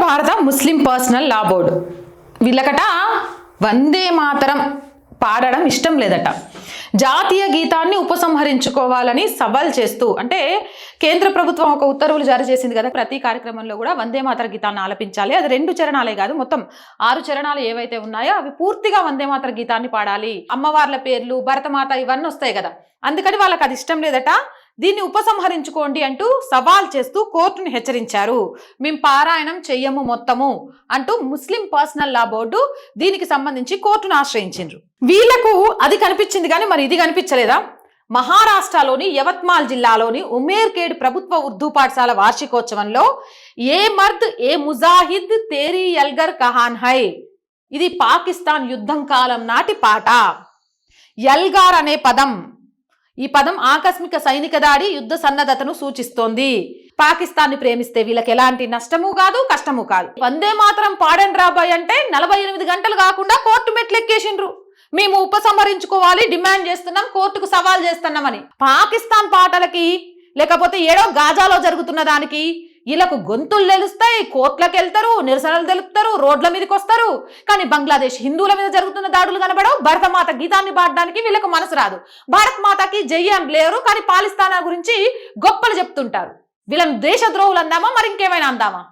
భారత ముస్లిం పర్సనల్ లా బోర్డు వీళ్ళకట వందే మాతరం పాడడం ఇష్టం లేదట. జాతీయ గీతాన్ని ఉపసంహరించుకోవాలని సవాల్ చేస్తూ, అంటే కేంద్ర ప్రభుత్వం ఒక ఉత్తర్వులు జారీ చేసింది కదా, ప్రతి కార్యక్రమంలో కూడా వందే మాతర గీతాన్ని ఆలపించాలి. అది 2 చరణాలే కాదు, మొత్తం 6 చరణాలు ఏవైతే ఉన్నాయో అవి పూర్తిగా వందే మాతర గీతాన్ని పాడాలి. అమ్మవార్ల పేర్లు, భరతమాత ఇవన్నీ వస్తాయి కదా, అందుకని వాళ్ళకి అది ఇష్టం లేదట. దీన్ని ఉపసంహరించుకోండి అంటూ సవాల్ చేస్తూ కోర్టును హెచ్చరించారు. మేము పారాయణం చెయ్యము మొత్తము అంటూ ముస్లిం పర్సనల్ లా బోర్డు దీనికి సంబంధించి కోర్టును ఆశ్రయించిండ్రు. వీళ్లకు అది కనిపించింది కానీ మరి ఇది కనిపించలేదా? మహారాష్ట్రలోని యవత్మాల్ జిల్లాలోని ఉమేర్ఖేడ్ ప్రభుత్వ ఉర్దూ పాఠశాల వార్షికోత్సవంలో ఏ మర్ద్ ఏ ముజాహిద్ తేరీ యల్గర్ కహాన్ హై, ఇది పాకిస్తాన్ యుద్ధం కాలం నాటి పాట. యల్గార్ అనే పదం, ఈ పదం ఆకస్మిక సైనిక దాడి, యుద్ధ సన్నద్ధతను సూచిస్తోంది. పాకిస్తాన్ ని ప్రేమిస్తే వీళ్ళకి ఎలాంటి నష్టము కాదు, కష్టము కాదు. వందే మాతరం పాడండి రాబాయ్ అంటే 48 గంటలు కాకుండా కోర్టు మెట్లెక్కేసిండ్రు. మేము ఉపసంహరించుకోవాలి, డిమాండ్ చేస్తున్నాం, కోర్టుకు సవాల్ చేస్తున్నామని. పాకిస్తాన్ పాటలకి లేకపోతే ఏడో గాజాలో జరుగుతున్న దానికి వీళ్ళకు గొంతులు తెలుస్తాయి, కోర్టులకు వెళ్తారు, నిరసనలు తెలుపుతారు, రోడ్ల మీదకి వస్తారు. కానీ బంగ్లాదేశ్ హిందువుల మీద జరుగుతున్న దాడులు కనబడవు. భరతమాత గీతాన్ని పాడడానికి వీళ్ళకు మనసు రాదు. భారత్ మాతకి జై అని లేరు, కానీ పాకిస్తాన్ గురించి గొప్పలు చెప్తుంటారు. వీళ్ళని దేశద్రోహులు అందామా, మరి ఇంకేమైనా అందామా?